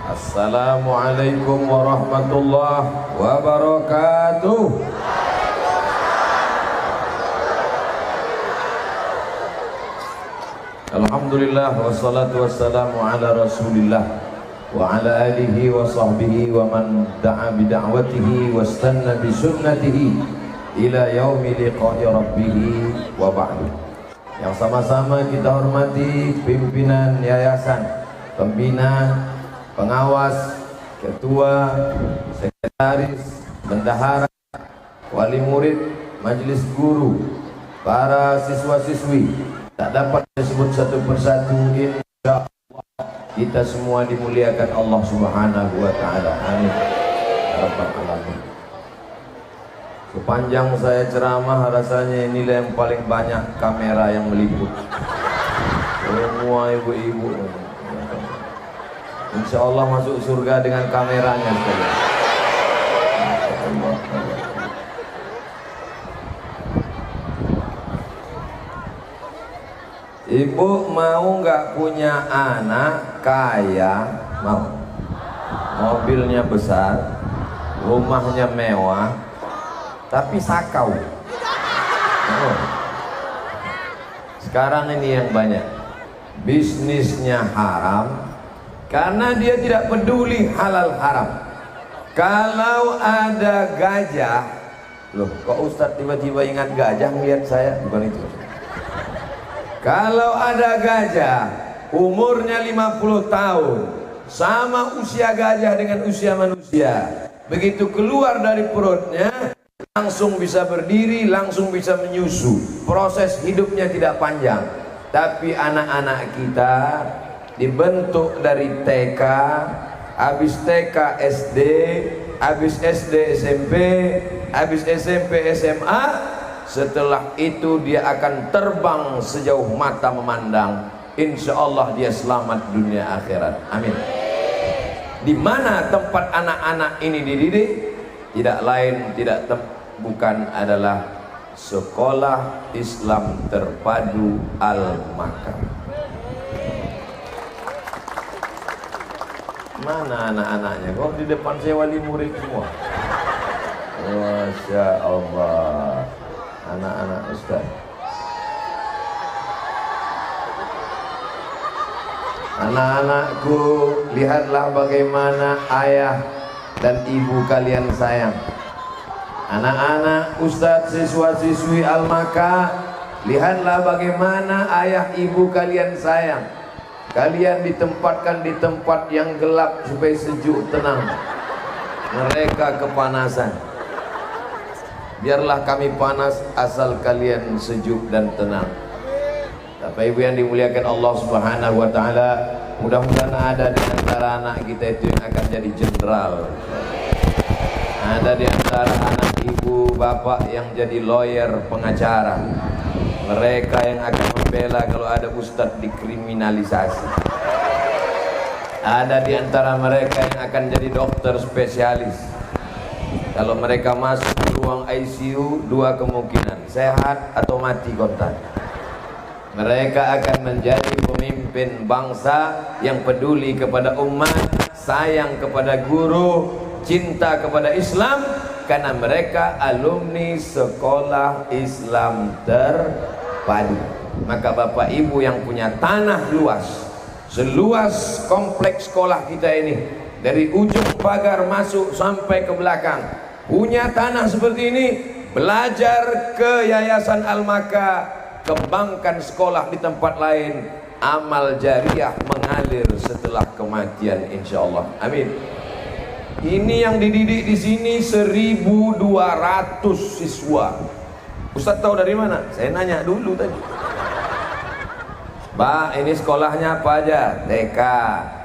Assalamualaikum warahmatullahi wabarakatuh. Alhamdulillah wassalatu wassalamu ala rasulillah wa ala alihi wa sahbihi wa man da'a bida'watihi wastanna bisunnatihi ila yaumi liqa'i rabbih wa ba'du. Yang sama-sama kita hormati pimpinan yayasan, pembina, pengawas, ketua, sekretaris, bendahara, wali murid, majelis guru, para siswa-siswi, tak dapat disebut satu persatu. Insyaallah kita semua dimuliakan Allah Subhanahu wa taala. Amin. Rabbal alamin. Sepanjang saya ceramah rasanya inilah yang paling banyak kamera yang meliput. Semua ibu-ibu. Insya Allah masuk surga dengan kameranya sekalian. Ibu mau nggak punya anak kaya? Mau. Mobilnya besar, rumahnya mewah, tapi sakau. Sekarang ini yang banyak, bisnisnya haram, karena dia tidak peduli halal haram. Kalau ada gajah, loh kok Ustadz tiba-tiba ingat gajah melihat saya? Bukan itu. Kalau ada gajah, umurnya 50 tahun, sama usia gajah dengan usia manusia. Begitu keluar dari perutnya, langsung bisa berdiri, langsung bisa menyusu. Proses hidupnya tidak panjang. Tapi anak-anak kita dibentuk dari TK, habis TK SD, habis SD SMP, habis SMP SMA. Setelah itu dia akan terbang sejauh mata memandang. Insya Allah dia selamat dunia akhirat. Amin. Di mana tempat anak-anak ini dididik? Tidak lain, bukan adalah Sekolah Islam Terpadu Al-Makar. Mana anak-anaknya? Kok di depan saya wali murid semua? Masya Allah. Anak-anak Ustaz. Anak-anakku, lihatlah bagaimana ayah dan ibu kalian sayang. Anak-anak Ustaz, siswa-siswi Al-Maka, lihatlah bagaimana ayah ibu kalian sayang. Kalian ditempatkan di tempat yang gelap supaya sejuk tenang. Mereka kepanasan. Biarlah kami panas asal kalian sejuk dan tenang. Bapak Ibu yang dimuliakan Allah Subhanahu wa taala, mudah-mudahan ada di antara anak kita itu yang akan jadi jenderal. Ada di antara anak ibu bapak yang jadi lawyer, pengacara. Mereka yang akan membela kalau ada ustadz dikriminalisasi. Ada di antara mereka yang akan jadi dokter spesialis. Kalau mereka masuk di ruang ICU, dua kemungkinan, sehat atau mati kontan. Mereka akan menjadi pemimpin bangsa yang peduli kepada umat, sayang kepada guru, cinta kepada Islam, karena mereka alumni Sekolah Islam Terpadu. Maka Bapak Ibu yang punya tanah luas, seluas kompleks sekolah kita ini, dari ujung pagar masuk sampai ke belakang, punya tanah seperti ini, belajar ke Yayasan Al-Maka, kembangkan sekolah di tempat lain, amal jariah mengalir setelah kematian insyaallah. Amin. Ini yang dididik di sini 1.200 siswa. Ustaz tahu dari mana? Saya nanya dulu tadi. Pak, ini sekolahnya apa aja? TK,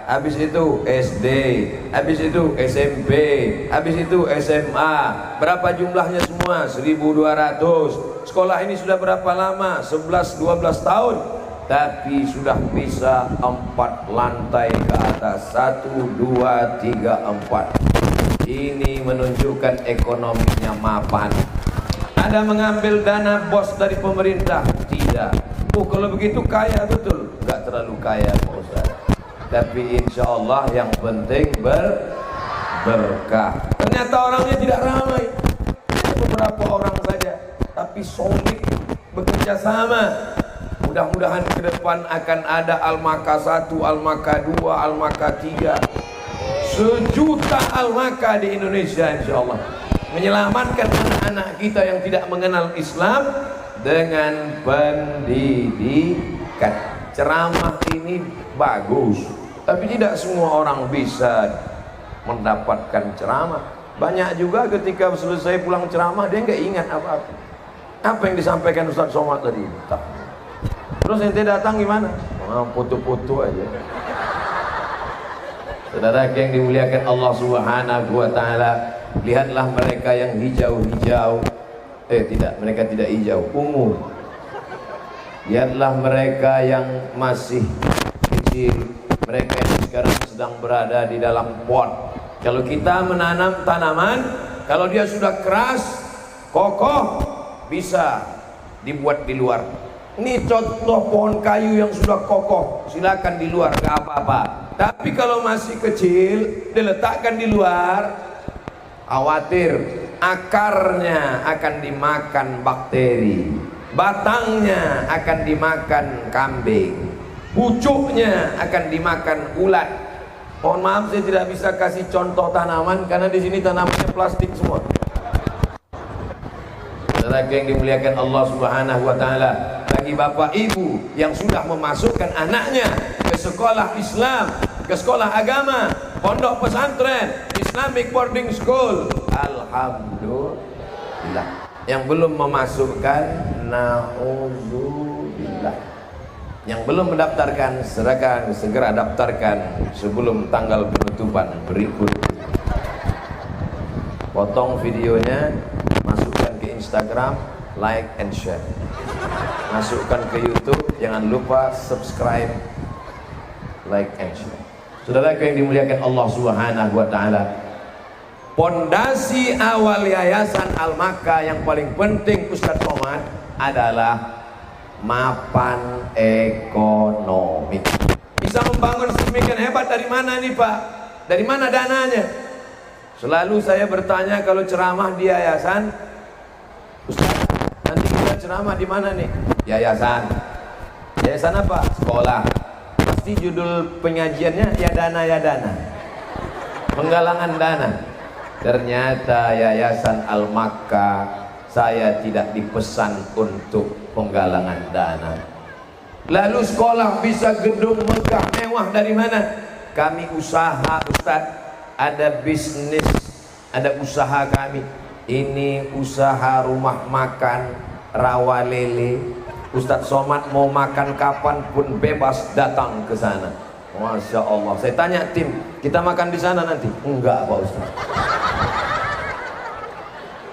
habis itu SD, habis itu SMP, habis itu SMA. Berapa jumlahnya semua? 1.200. Sekolah ini sudah berapa lama? 11-12 tahun. Tapi sudah bisa 4 lantai ke atas. 1, 2, 3, 4. Ini menunjukkan ekonominya mapan. Ada mengambil dana bos dari pemerintah? Tidak. Oh, kalau begitu kaya betul. Enggak terlalu kaya Pak Ustaz. tapi insya Allah yang penting berkah. Ternyata orangnya tidak ramai, beberapa orang saja, tapi solid, bekerja sama. Mudah-mudahan ke depan akan ada Al-Maka 1, Al-Maka 2, Al-Maka 3, 1 juta Al-Maka di Indonesia insya Allah, menyelamatkan anak-anak kita yang tidak mengenal Islam dengan pendidikan. Ceramah ini bagus, tapi tidak semua orang bisa mendapatkan ceramah. Banyak juga ketika selesai pulang ceramah dia nggak ingat apa-apa. Apa yang disampaikan Ustaz Somad tadi? Tak. Terus ente datang gimana? Foto-foto aja. Saudara yang dimuliakan Allah Subhanahu wa taala, lihatlah mereka yang hijau-hijau. Tidak, mereka tidak hijau, ungu. Lihatlah mereka yang masih kecil, mereka yang sekarang sedang berada di dalam pot. Kalau kita menanam tanaman, kalau dia sudah keras, kokoh, bisa dibuat di luar. Ini contoh pohon kayu yang sudah kokoh, silakan di luar, gak apa-apa. Tapi kalau masih kecil, diletakkan di luar, khawatir akarnya akan dimakan bakteri, batangnya akan dimakan kambing, pucuknya akan dimakan ulat. Mohon maaf saya tidak bisa kasih contoh tanaman karena di sini tanamannya plastik semua. Saudara yang dimuliakan Allah Subhanahu wa taala, bagi bapak ibu yang sudah memasukkan anaknya ke sekolah Islam, ke sekolah agama, pondok pesantren, Islamic boarding school, alhamdulillah. Yang belum memasukkan, nauzubillah. Yang belum mendaftarkan, segera daftarkan sebelum tanggal penutupan berikut. Potong videonya, masukkan ke Instagram, like and share. Masukkan ke YouTube, jangan lupa subscribe, like and share. Saudara yang dimuliakan Allah Subhanahu wa taala, pondasi awal Yayasan Al-Maka yang paling penting Ustaz Somad adalah mapan ekonomi. Bisa membangun sedemikian hebat dari mana nih Pak? Dari mana dananya? Selalu saya bertanya kalau ceramah di yayasan, Ustaz, nanti kita ceramah di mana nih? Yayasan. Yayasan apa? Sekolah. Pasti judul pengajiannya ya dana. Penggalangan dana. Ternyata Yayasan Al-Maka saya tidak dipesan untuk penggalangan dana. Lalu sekolah bisa gedung megah mewah dari mana? Kami usaha Ustaz. Ada bisnis, ada usaha kami. Ini usaha rumah makan rawa lele. Ustaz Somad mau makan kapan pun bebas datang ke sana. Masya Allah. Saya tanya tim, kita makan di sana nanti? Enggak Pak Ustaz.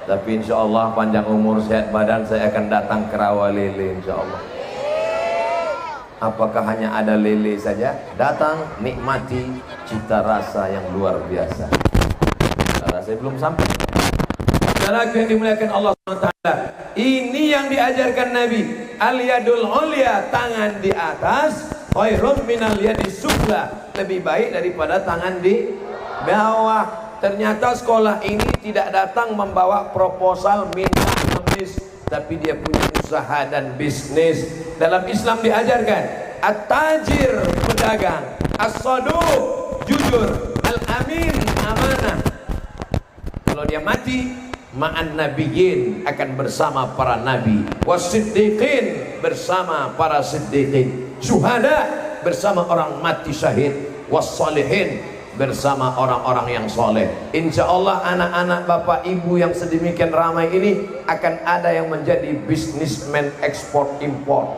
Tapi insya Allah panjang umur sehat badan saya akan datang ke rawa lele insya Allah. Apakah hanya ada lele saja? Datang, nikmati cita rasa yang luar biasa. Karena saya belum sampai. Saudara yang dimuliakan Allah SWT, ini yang diajarkan Nabi. Al-yadul ulya, tangan di atas, khairun minal yadis sufla, lebih baik daripada tangan di bawah. Ternyata sekolah ini tidak datang membawa proposal minta ngemis, tapi dia punya usaha dan bisnis. Dalam Islam diajarkan at-tajir, pedagang, as-saduq, jujur, al-amin, amanah. Kalau dia mati, ma'an nabiyyin, akan bersama para nabi, was-siddiqin, bersama para siddiqin, syuhada, bersama orang mati syahid, was-salihin, bersama orang-orang yang soleh. Insya Allah anak-anak bapak ibu yang sedemikian ramai ini akan ada yang menjadi bisnismen ekspor impor,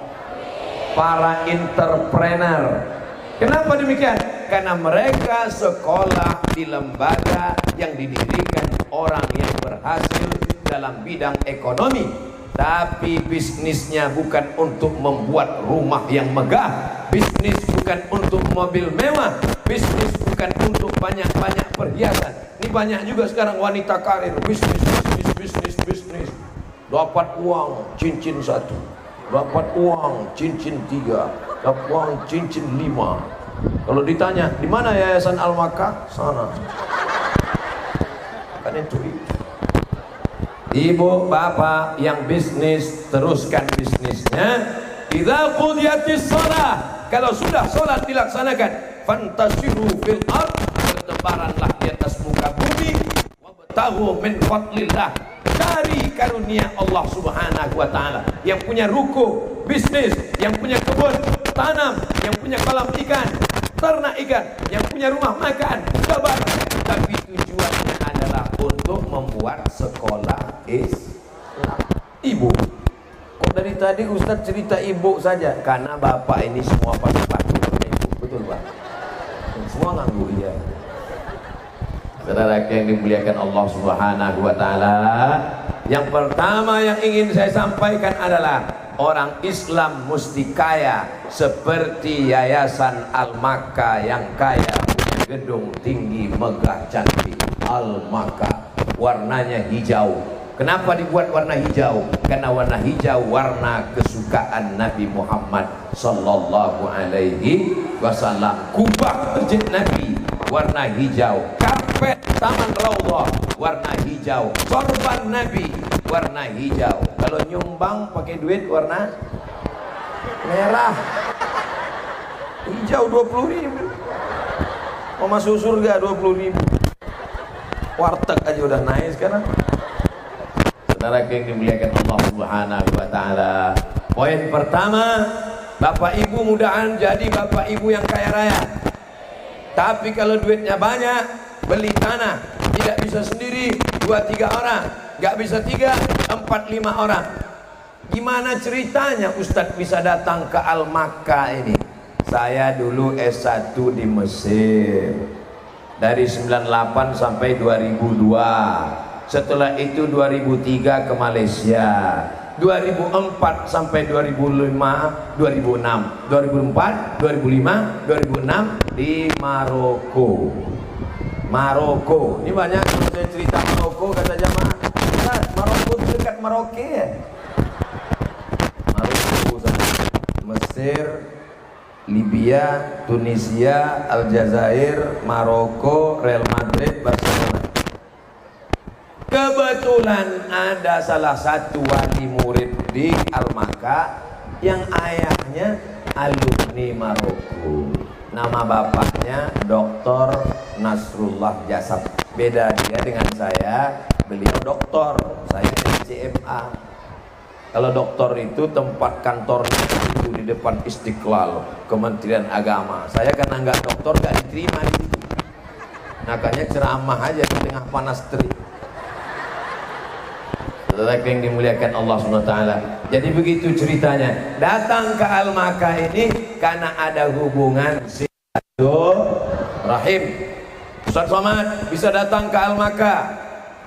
para entrepreneur. Kenapa demikian? Karena mereka sekolah di lembaga yang didirikan orang yang berhasil dalam bidang ekonomi, tapi bisnisnya bukan untuk membuat rumah yang megah, bisnis bukan untuk mobil mewah, bisnis bukan untuk banyak-banyak perhiasan. Ini banyak juga sekarang wanita karir, bisnis. Dapat uang cincin 1, dapat uang cincin 3, dapat uang cincin 5, Kalau ditanya, di mana Yayasan Al-Makkah? Sana. Kan itu. Ibu, bapak yang bisnis, teruskan bisnisnya. Idza qudiyatis shalah, kalau sudah salat dilaksanakan, fantasiru fil ard, bertebaranlah di atas muka bumi, wabtaghu min fadlillah, cari karunia Allah Subhanahu wa taala. Yang punya ruko bisnis, yang punya kebun tanam, yang punya kolam ikan ternak ikan, yang punya rumah makan sabar, tapi tujuannya adalah untuk membuat sekolah Islam. Ibu, kok dari tadi Ustadz cerita ibu saja? Karena bapak ini semua pakai batu sama ibu, betul Pak? Semua nganggur ya. Saudara yang dimuliakan Allah Subhanahu wa taala, yang pertama yang ingin saya sampaikan adalah orang Islam mesti kaya seperti Yayasan Al-Makkah yang kaya, punya gedung tinggi megah cantik. Al-Makkah warnanya hijau. Kenapa dibuat warna hijau? Karena warna hijau warna kesukaan Nabi Muhammad sallallahu alaihi wasallam. Kubah masjid Nabi warna hijau, karpet taman Raudhah warna hijau, sorban Nabi warna hijau. Kalau nyumbang pakai duit warna merah. Hijau 20.000. Mau masuk surga 20.000. Warteg aja udah naik sekarang. Saudara yang dimuliakan Allah Subhanahu wa taala. Poin pertama, Bapak Ibu mudahan jadi Bapak Ibu yang kaya raya. Tapi kalau duitnya banyak, beli tanah, tidak bisa sendiri 2-3 orang, nggak bisa 3-4-5 orang. Gimana ceritanya Ustadz bisa datang ke Al-Makkah ini? Saya dulu S1 di Mesir dari 98 sampai 2002. Setelah itu 2003 ke Malaysia, 2004 sampai 2005, 2006, 2004, 2005, 2006 di Maroko. Maroko, ini banyak saya cerita Maroko kata jamaah. Maroko itu dekat Maroke ya. Maroko sana, Mesir, Libya, Tunisia, Aljazair, Maroko, Real Madrid, Barcelona. Kebetulan ada salah satu wali murid di Al-Makkah yang ayahnya alumni Maroko. Nama bapaknya Dr. Nasrullah Jasab. Beda dia dengan saya, beliau doktor, saya CMA. Kalau doktor itu tempat kantornya itu di depan Istiqlal, Kementerian Agama. Saya karena nggak doktor nggak diterima di situ. Makanya ceramah aja di tengah panas terik. Saudara yang dimuliakan Allah SWT. Jadi begitu ceritanya. Datang ke Al-Makkah ini karena ada hubungan silaturahim. Ustaz Somad bisa datang ke Al-Makkah.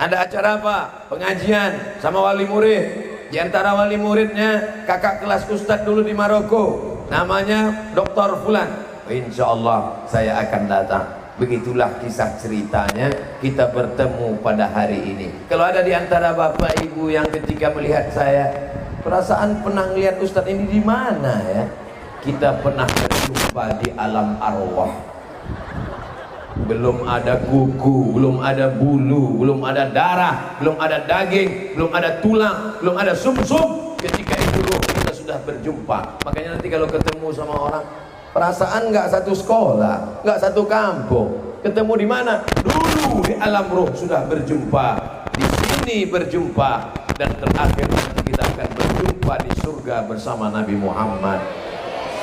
Ada acara apa? Pengajian sama wali murid. Di antara wali muridnya kakak kelas Ustadz dulu di Maroko, namanya Dr. Fulan. Insya Allah saya akan datang. Begitulah kisah ceritanya, kita bertemu pada hari ini. Kalau ada di antara bapak ibu yang ketika melihat saya, perasaan pernah melihat Ustadz ini di mana ya? Kita pernah berjumpa di alam arwah. Belum ada kuku, belum ada bulu, belum ada darah, belum ada daging, belum ada tulang, belum ada sumsum. Ketika itu loh kita sudah berjumpa. Makanya nanti kalau ketemu sama orang, perasaan nggak satu sekolah, nggak satu kampung. Ketemu di mana? Dulu di alam roh sudah berjumpa. Di sini berjumpa dan terakhir nanti kita akan berjumpa di surga bersama Nabi Muhammad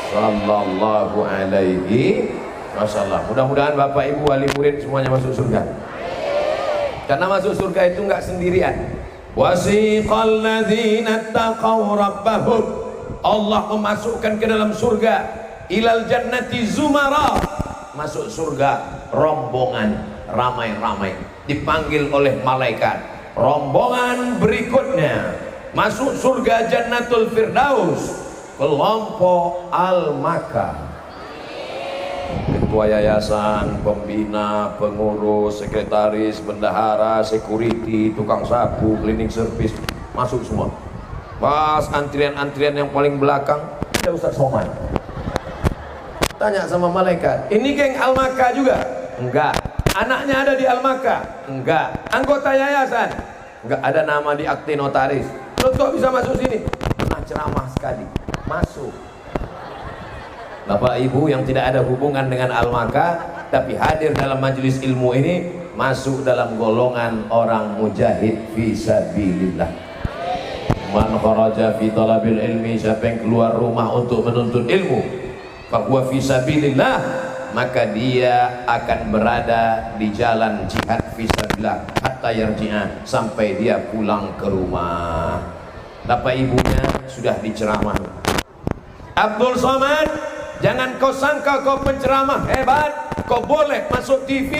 sallallahu alaihi wasallam. Mudah-mudahan Bapak Ibu wali murid semuanya masuk surga. Karena masuk surga itu nggak sendirian. Wasiqal ladzina taqaw rabbahum. Allah memasukkan ke dalam surga ilal jannati zumara, masuk surga rombongan ramai-ramai, dipanggil oleh malaikat. Rombongan berikutnya masuk surga Jannatul Firdaus, kelompok Al-Makkah. Ketua yayasan, pembina, pengurus, sekretaris, bendahara, security, tukang sapu, cleaning service, masuk semua. Pas antrian-antrian yang paling belakang ada Ustaz Somad. Tanya sama malaikat, ini geng Al-Makkah juga? Enggak. Anaknya ada di Al-Makkah? Enggak. Anggota yayasan? Enggak. Ada nama di akte notaris. Terus kok bisa masuk sini? Pernah ceramah sekali. Masuk. Bapak Ibu yang tidak ada hubungan dengan Al-Makkah tapi hadir dalam majelis ilmu ini, masuk dalam golongan orang mujahid fi sabilillah. Man kharaja fi talabil ilmi, siapa yang keluar rumah untuk menuntut ilmu, bahwa fisabilillah, maka dia akan berada di jalan jihad fisabilillah hatta yarji'a, sampai dia pulang ke rumah. Bapak ibunya sudah diceramah. Abdul Somad, jangan kau sangka kau penceramah hebat, kau boleh masuk TV,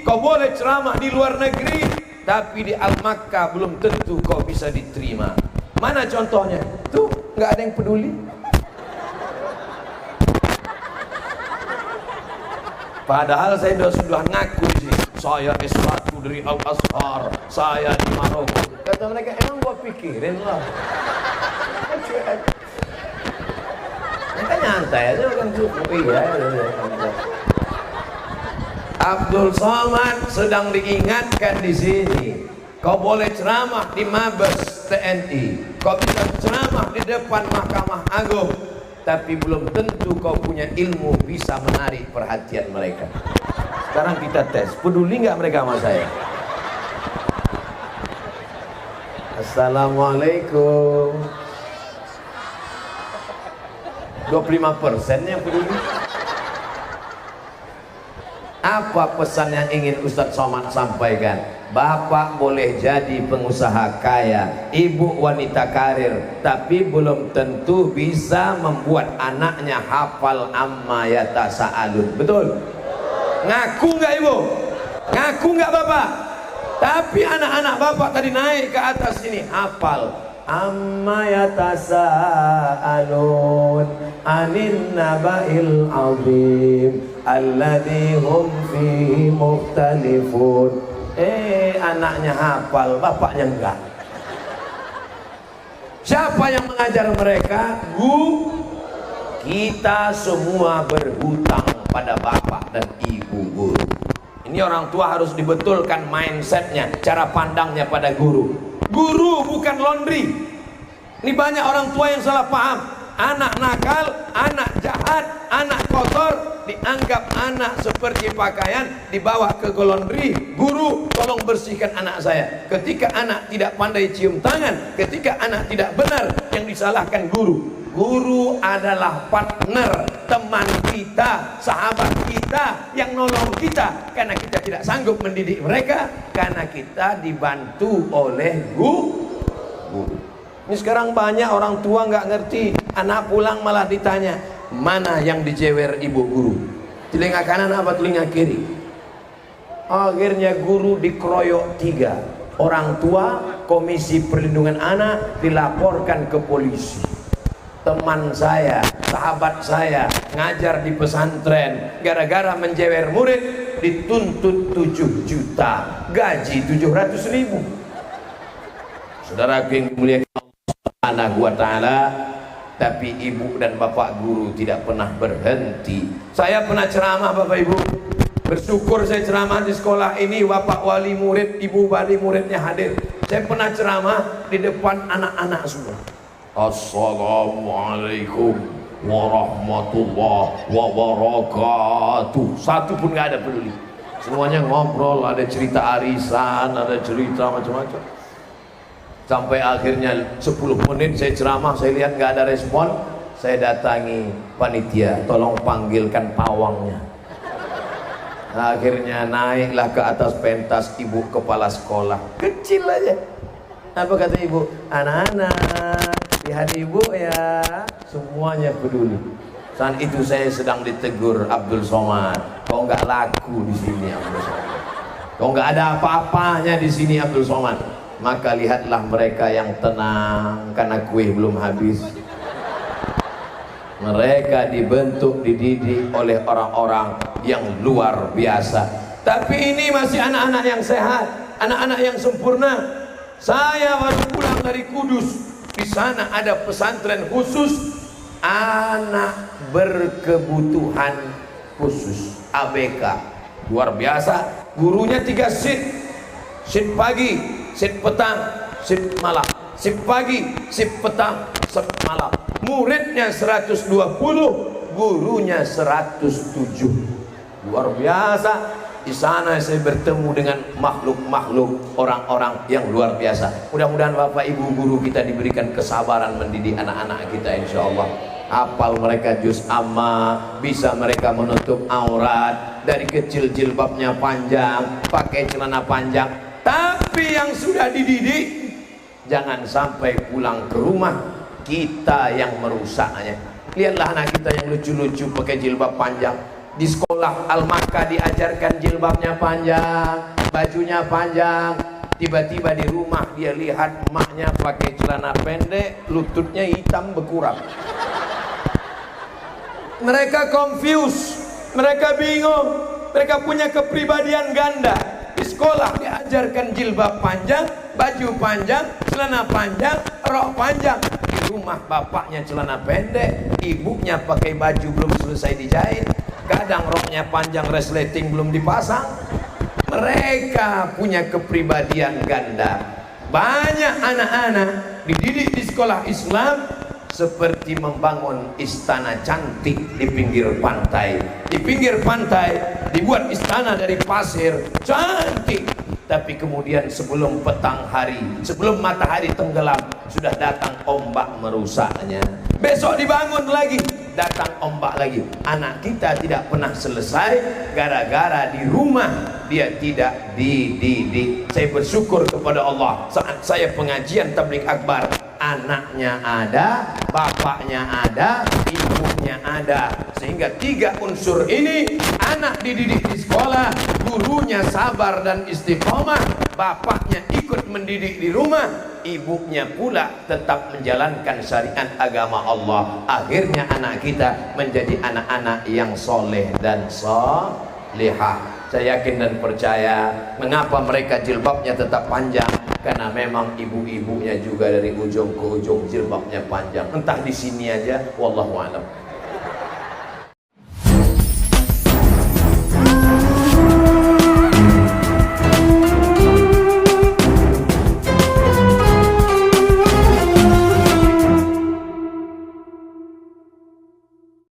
kau boleh ceramah di luar negeri, tapi di Al-Makkah belum tentu kau bisa diterima. Mana contohnya? Tuh, nggak ada yang peduli. Padahal saya sudah ngaku sih, saya S1 dari Al-Azhar, saya di Maroko. Kata mereka, emang gua pikirin lah. Mereka nyantai aja kan cukup. Iya. Abdul Somad sedang diingatkan di sini. Kau boleh ceramah di Mabes TNI, kau bisa ceramah di depan Mahkamah Agung, tapi belum tentu kau punya ilmu bisa menarik perhatian mereka. Sekarang kita tes, peduli nggak mereka sama saya? Assalamualaikum. 25%-nya peduli. Apa pesan yang ingin Ustadz Somad sampaikan? Bapak boleh jadi pengusaha kaya, ibu wanita karir, tapi belum tentu bisa membuat anaknya hafal amma yatasaalun. Betul? Ngaku nggak ibu? Ngaku nggak bapak? Tapi anak-anak bapak tadi naik ke atas sini hafal amma yatasaalun anin naba'il azim alladzi hum fihi mukhtalifun. Anaknya hafal, bapaknya enggak. Siapa yang mengajar mereka? Kita semua berhutang pada bapak dan ibu guru. Ini orang tua harus dibetulkan mindsetnya, cara pandangnya pada guru. Guru bukan laundry. Ini banyak orang tua yang salah paham. Anak nakal, anak jahat, anak kotor, dianggap anak seperti pakaian, dibawa ke laundry. Guru, tolong bersihkan anak saya. Ketika anak tidak pandai cium tangan, ketika anak tidak benar, yang disalahkan guru. Guru adalah partner, teman kita, sahabat kita, yang nolong kita. Karena kita tidak sanggup mendidik mereka, karena kita dibantu oleh guru. Ini sekarang banyak orang tua nggak ngerti, anak pulang malah ditanya, mana yang dijewer ibu guru? Telinga kanan apa telinga kiri? Akhirnya guru dikeroyok 3. Orang tua, Komisi Perlindungan Anak dilaporkan ke polisi. Teman saya, sahabat saya, ngajar di pesantren, gara-gara menjewer murid dituntut 7 juta, gaji 700.000. Saudara yang dimuliakan Subhanahu wa ta'ala, tapi ibu dan bapak guru tidak pernah berhenti. Saya pernah ceramah bapak ibu, bersyukur saya ceramah di sekolah ini, bapak wali murid, ibu wali muridnya hadir. Saya pernah ceramah di depan anak-anak semua. Assalamualaikum warahmatullahi wabarakatuh. Satu pun gak ada peduli. Semuanya ngobrol, ada cerita arisan, ada cerita macam-macam. Sampai akhirnya 10 menit saya ceramah, saya lihat gak ada respon, saya datangi panitia, tolong panggilkan pawangnya. Akhirnya naiklah ke atas pentas ibu kepala sekolah, kecil aja. Apa kata ibu? Anak-anak, lihat ibu ya. Semuanya peduli. Saat itu saya sedang ditegur, Abdul Somad, kau nggak laku di sini Abdul Somad. Kau nggak ada apa-apanya di sini Abdul Somad. Maka lihatlah mereka yang tenang karena kue belum habis. Mereka dibentuk, dididik oleh orang-orang yang luar biasa. Tapi ini masih anak-anak yang sehat, anak-anak yang sempurna. Saya baru pulang dari Kudus. Di sana ada pesantren khusus anak berkebutuhan khusus ABK, luar biasa. Gurunya 3 shift pagi, shift petang, shift malam, shift pagi, shift petang, shift malam. Muridnya 120, gurunya 107. Luar biasa. Di sana saya bertemu dengan makhluk-makhluk, orang-orang yang luar biasa. Mudah-mudahan Bapak Ibu guru kita diberikan kesabaran mendidik anak-anak kita, insya Allah. Hafal mereka juz amma, bisa mereka menutup aurat, dari kecil jilbabnya panjang, pakai celana panjang. Tapi yang sudah dididik, jangan sampai pulang ke rumah kita yang merusaknya. Lihatlah anak kita yang lucu-lucu pakai jilbab panjang. Di sekolah Al-Makkah diajarkan jilbabnya panjang, bajunya panjang. Tiba-tiba di rumah dia lihat emaknya pakai celana pendek, lututnya hitam berkurang. Mereka confused, mereka bingung, mereka punya kepribadian ganda. Di sekolah diajarkan jilbab panjang, baju panjang, celana panjang, rok panjang. Di rumah bapaknya celana pendek, ibunya pakai baju belum selesai dijahit, kadang roknya panjang resleting belum dipasang. Mereka punya kepribadian ganda. Banyak anak-anak dididik di sekolah Islam seperti membangun istana cantik di pinggir pantai. Di pinggir pantai dibuat istana dari pasir cantik, tapi kemudian sebelum petang hari, sebelum matahari tenggelam, sudah datang ombak merusaknya. Besok dibangun lagi, datang ombak lagi. Anak kita tidak pernah selesai gara-gara di rumah dia tidak dididik. Saya bersyukur kepada Allah saat saya pengajian tabligh akbar, anaknya ada, bapaknya ada, ibunya ada, sehingga 3 unsur ini anak dididik di sekolah, gurunya sabar dan istiqomah, bapaknya ikut mendidik di rumah, ibunya pula tetap menjalankan syariat agama Allah. Akhirnya anak kita menjadi anak-anak yang soleh dan solehah. Saya yakin dan percaya mengapa mereka jilbabnya tetap panjang, karena memang ibu-ibunya juga dari ujung ke ujung jilbabnya panjang. Entah di sini aja, wallahu a'lam.